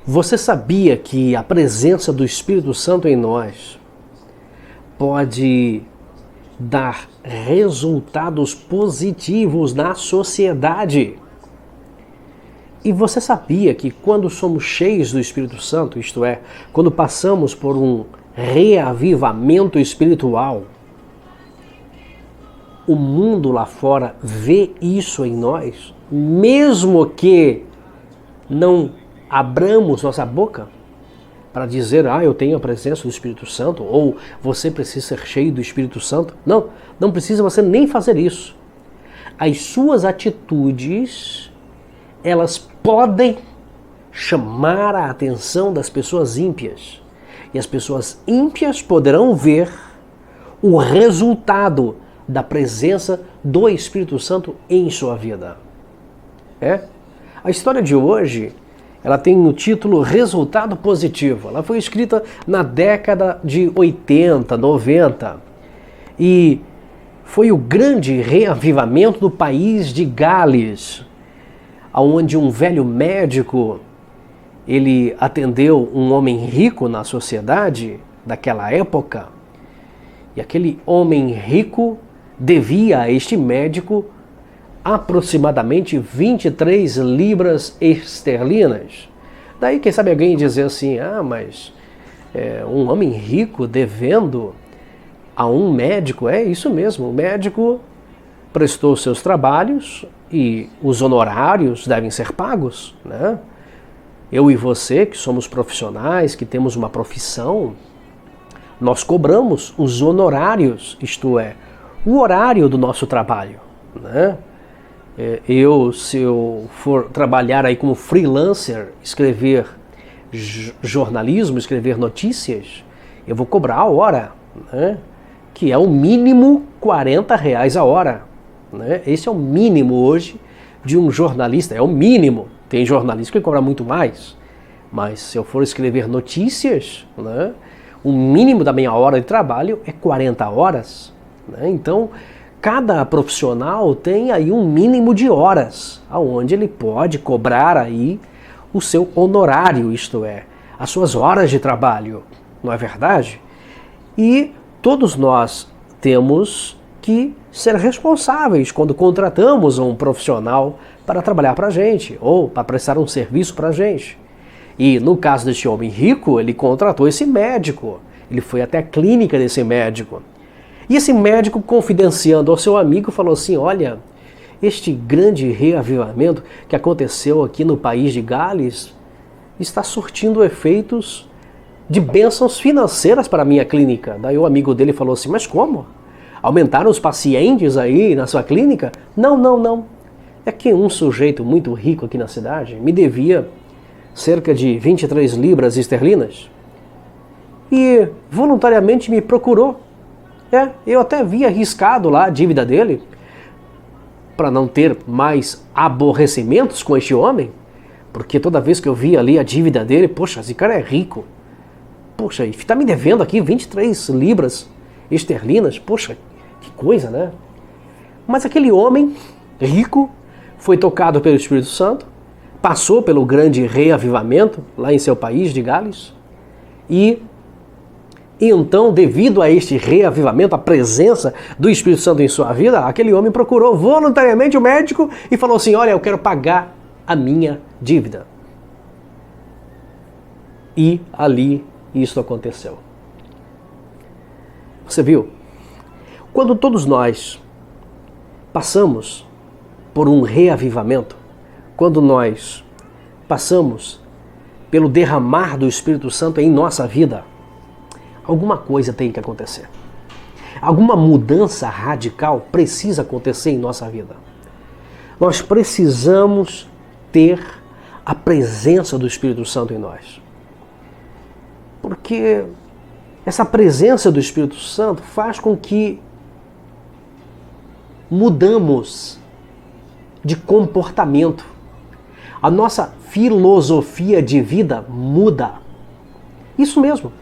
Você sabia que a presença do Espírito Santo em nós pode dar resultados positivos na sociedade? E você sabia que quando somos cheios do Espírito Santo, isto é, quando passamos por um reavivamento espiritual, o mundo lá fora vê isso em nós, mesmo que não abramos nossa boca para dizer, eu tenho a presença do Espírito Santo, ou você precisa ser cheio do Espírito Santo. Não precisa você nem fazer isso. As suas atitudes, elas podem chamar a atenção das pessoas ímpias. E as pessoas ímpias poderão ver o resultado da presença do Espírito Santo em sua vida. A história de hoje, ela tem o título Resultado Positivo. Ela foi escrita na década de 80, 90. E foi o grande reavivamento do país de Gales, onde um velho médico, ele atendeu um homem rico na sociedade daquela época. E aquele homem rico devia a este médico aproximadamente 23 libras esterlinas. Daí, quem sabe alguém dizer assim, mas um homem rico devendo a um médico? É isso mesmo, o médico prestou seus trabalhos e os honorários devem ser pagos, né? Eu e você, que somos profissionais, que temos uma profissão, nós cobramos os honorários, isto é, o horário do nosso trabalho, né? Se eu for trabalhar aí como freelancer, escrever jornalismo, escrever notícias, eu vou cobrar a hora, né? Que é o mínimo R$40 a hora, né? Esse é o mínimo hoje de um jornalista, é o mínimo. Tem jornalista que cobra muito mais, mas se eu for escrever notícias, né, o mínimo da minha hora de trabalho é 40 horas, né? Então, cada profissional tem aí um mínimo de horas, aonde ele pode cobrar aí o seu honorário, isto é, as suas horas de trabalho, não é verdade? E todos nós temos que ser responsáveis quando contratamos um profissional para trabalhar para a gente, ou para prestar um serviço para a gente. E no caso deste homem rico, ele contratou esse médico, ele foi até a clínica desse médico. E esse médico, confidenciando ao seu amigo, falou assim, olha, este grande reavivamento que aconteceu aqui no país de Gales está surtindo efeitos de bênçãos financeiras para a minha clínica. Daí o amigo dele falou assim, mas como? Aumentaram os pacientes aí na sua clínica? Não. É que um sujeito muito rico aqui na cidade me devia cerca de 23 libras esterlinas e voluntariamente me procurou. Eu até havia arriscado lá a dívida dele para não ter mais aborrecimentos com este homem, porque toda vez que eu via ali a dívida dele, poxa, esse cara é rico. Poxa, e está me devendo aqui 23 libras esterlinas, poxa, que coisa, né? Mas aquele homem rico foi tocado pelo Espírito Santo, passou pelo grande reavivamento lá em seu país de Gales, e então, devido a este reavivamento, a presença do Espírito Santo em sua vida, aquele homem procurou voluntariamente o médico e falou assim, olha, eu quero pagar a minha dívida. E ali isso aconteceu. Você viu? Quando todos nós passamos por um reavivamento, quando nós passamos pelo derramar do Espírito Santo em nossa vida, alguma coisa tem que acontecer. Alguma mudança radical precisa acontecer em nossa vida. Nós precisamos ter a presença do Espírito Santo em nós. Porque essa presença do Espírito Santo faz com que mudamos de comportamento. A nossa filosofia de vida muda. Isso mesmo.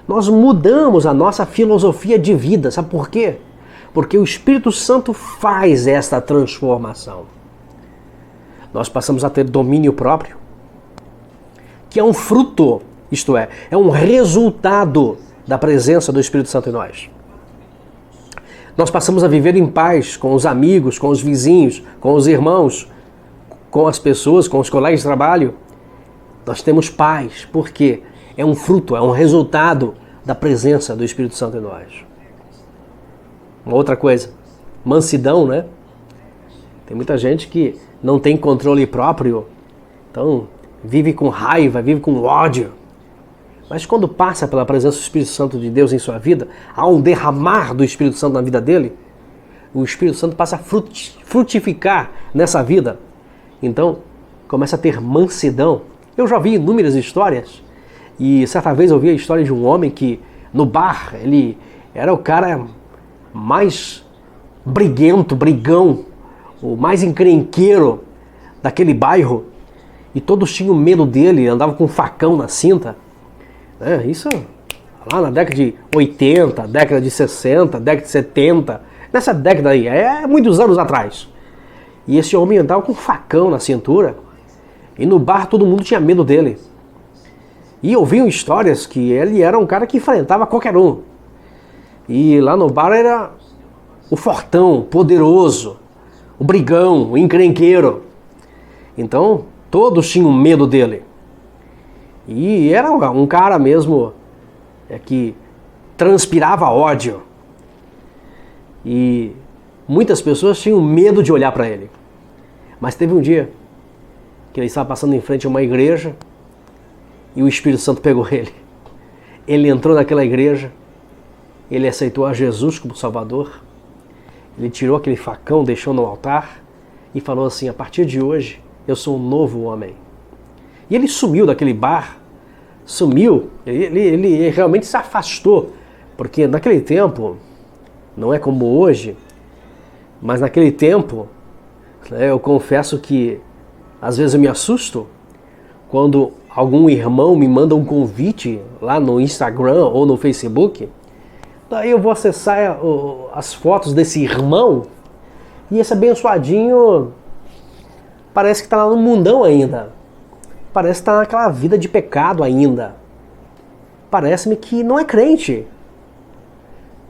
Nós mudamos a nossa filosofia de vida. Sabe por quê? Porque o Espírito Santo faz esta transformação. Nós passamos a ter domínio próprio. que é um fruto, isto é um resultado da presença do Espírito Santo em nós. Nós passamos a viver em paz com os amigos, com os vizinhos, com os irmãos, com as pessoas, com os colegas de trabalho. Nós temos paz, porque é um fruto, é um resultado da presença do Espírito Santo em nós. Uma outra coisa, mansidão, né? Tem muita gente que não tem controle próprio, então vive com raiva, vive com ódio. Mas quando passa pela presença do Espírito Santo de Deus em sua vida, há um derramar do Espírito Santo na vida dele, o Espírito Santo passa a frutificar nessa vida. Então, começa a ter mansidão. Eu já vi inúmeras histórias, e certa vez eu vi a história de um homem que, no bar, ele era o cara mais briguento, brigão, o mais encrenqueiro daquele bairro, e todos tinham medo dele, andava com um facão na cinta. Isso lá na década de 80, década de 60, década de 70, nessa década aí, muitos anos atrás. E esse homem andava com um facão na cintura, e no bar todo mundo tinha medo dele. E ouviam histórias que ele era um cara que enfrentava qualquer um. E lá no bar era o fortão, poderoso, o brigão, o encrenqueiro. Então todos tinham medo dele. E era um cara mesmo que transpirava ódio. E muitas pessoas tinham medo de olhar para ele. Mas teve um dia que ele estava passando em frente a uma igreja e o Espírito Santo pegou ele. Ele entrou naquela igreja, ele aceitou a Jesus como Salvador, ele tirou aquele facão, deixou no altar e falou assim: a partir de hoje eu sou um novo homem. E ele sumiu daquele bar, ele realmente se afastou, porque naquele tempo, não é como hoje, mas naquele tempo, eu confesso que às vezes eu me assusto quando algum irmão me manda um convite lá no Instagram ou no Facebook, daí eu vou acessar as fotos desse irmão e esse abençoadinho parece que está lá no mundão ainda. Parece que está naquela vida de pecado ainda. Parece-me que não é crente.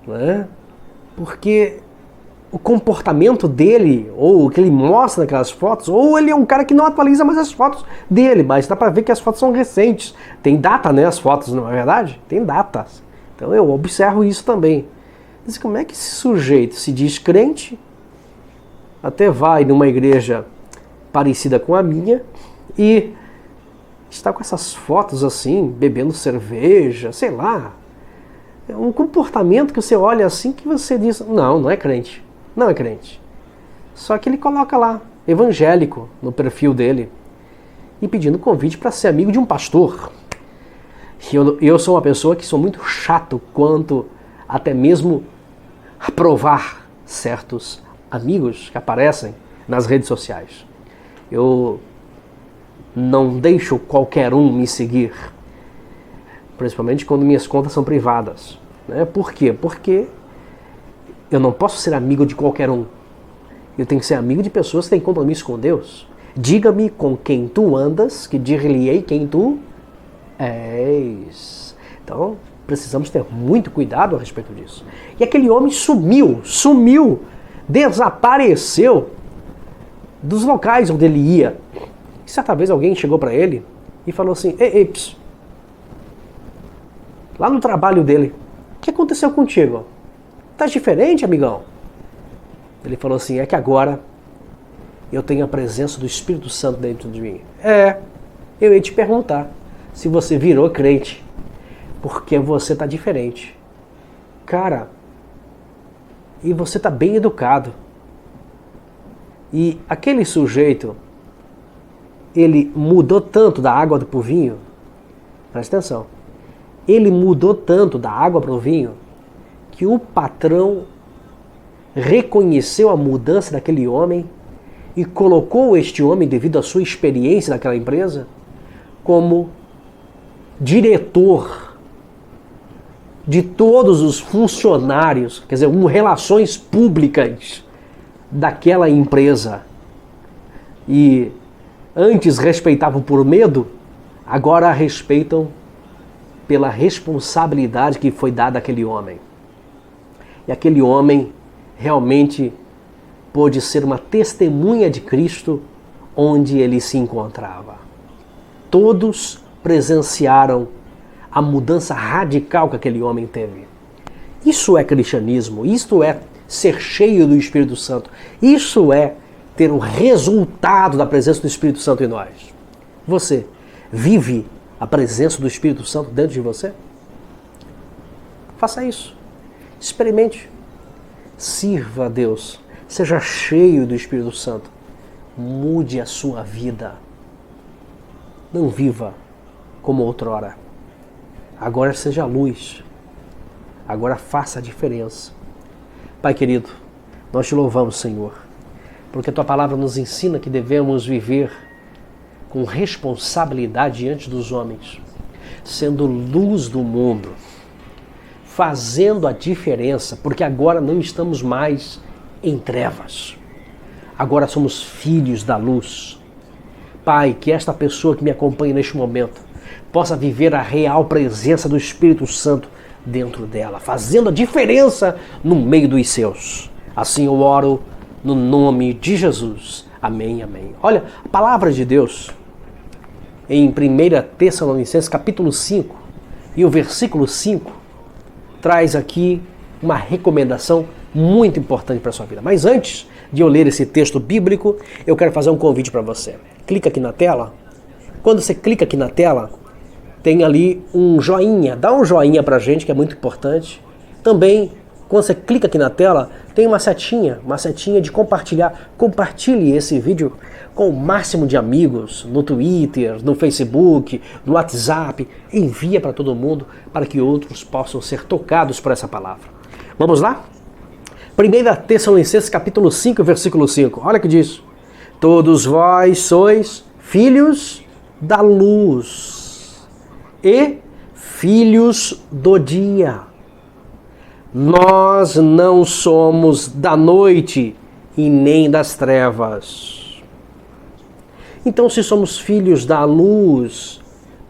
Né? Porque o comportamento dele, ou o que ele mostra naquelas fotos, ou ele é um cara que não atualiza mais as fotos dele, mas dá para ver que as fotos são recentes. Tem data, né? As fotos, não é verdade? Tem datas. Então eu observo isso também. Mas como é que esse sujeito se diz crente, até vai numa igreja parecida com a minha e está com essas fotos assim, bebendo cerveja, sei lá. É um comportamento que você olha assim que você diz, não é crente. Não é crente. Só que ele coloca lá, evangélico, no perfil dele, e pedindo convite para ser amigo de um pastor. E eu sou uma pessoa que sou muito chato quanto até mesmo aprovar certos amigos que aparecem nas redes sociais. Eu não deixo qualquer um me seguir, principalmente quando minhas contas são privadas. Né? Por quê? Porque eu não posso ser amigo de qualquer um. Eu tenho que ser amigo de pessoas que têm compromisso com Deus. Diga-me com quem tu andas, que dir-lhe-ei quem tu és. Então, precisamos ter muito cuidado a respeito disso. E aquele homem sumiu, desapareceu dos locais onde ele ia. E certa vez alguém chegou para ele e falou assim: ei, lá no trabalho dele, o que aconteceu contigo? Tá diferente, amigão? Ele falou assim: é que agora eu tenho a presença do Espírito Santo dentro de mim. Eu ia te perguntar se você virou crente, porque você tá diferente. Cara, e você tá bem educado. E aquele sujeito, ele mudou tanto da água pro vinho, presta atenção, ele mudou tanto da água pro vinho, que o patrão reconheceu a mudança daquele homem e colocou este homem, devido à sua experiência naquela empresa, como diretor de todos os funcionários, quer dizer, relações públicas daquela empresa. E antes respeitavam por medo, agora a respeitam pela responsabilidade que foi dada àquele homem. E aquele homem realmente pôde ser uma testemunha de Cristo onde ele se encontrava. Todos presenciaram a mudança radical que aquele homem teve. Isso é cristianismo, isto é ser cheio do Espírito Santo, isso é ter o resultado da presença do Espírito Santo em nós. Você vive a presença do Espírito Santo dentro de você? Faça isso. Experimente. Sirva a Deus. Seja cheio do Espírito Santo. Mude a sua vida. Não viva como outrora. Agora seja luz. Agora faça a diferença. Pai querido, nós te louvamos, Senhor, porque a tua palavra nos ensina que devemos viver com responsabilidade diante dos homens, sendo luz do mundo, fazendo a diferença, porque agora não estamos mais em trevas. Agora somos filhos da luz. Pai, que esta pessoa que me acompanha neste momento possa viver a real presença do Espírito Santo dentro dela, fazendo a diferença no meio dos seus. Assim eu oro no nome de Jesus. Amém, amém. Olha, a palavra de Deus em 1 Tessalonicenses capítulo 5 e o versículo 5 traz aqui uma recomendação muito importante para a sua vida. Mas antes de eu ler esse texto bíblico, eu quero fazer um convite para você. Clica aqui na tela. Quando você clica aqui na tela, tem ali um joinha. Dá um joinha pra gente, que é muito importante. Também, quando você clica aqui na tela, tem uma setinha de compartilhar. Compartilhe esse vídeo com o máximo de amigos, no Twitter, no Facebook, no WhatsApp. Envia para todo mundo, para que outros possam ser tocados por essa palavra. Vamos lá? 1 Tessalonicenses capítulo 5, versículo 5. Olha que diz: todos vós sois filhos da luz e filhos do dia. Nós não somos da noite e nem das trevas. Então, se somos filhos da luz,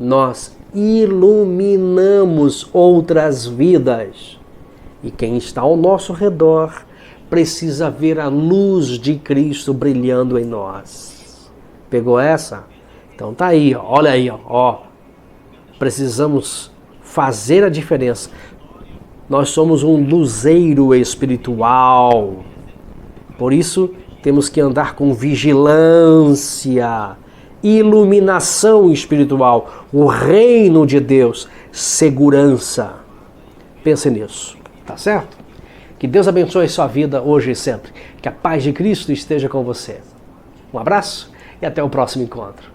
nós iluminamos outras vidas. E quem está ao nosso redor precisa ver a luz de Cristo brilhando em nós. Pegou essa? Então tá aí, ó. Olha aí, ó. Precisamos fazer a diferença. Nós somos um luzeiro espiritual. Por isso, temos que andar com vigilância, iluminação espiritual, o reino de Deus, segurança. Pense nisso, tá certo? Que Deus abençoe a sua vida hoje e sempre. Que a paz de Cristo esteja com você. Um abraço e até o próximo encontro.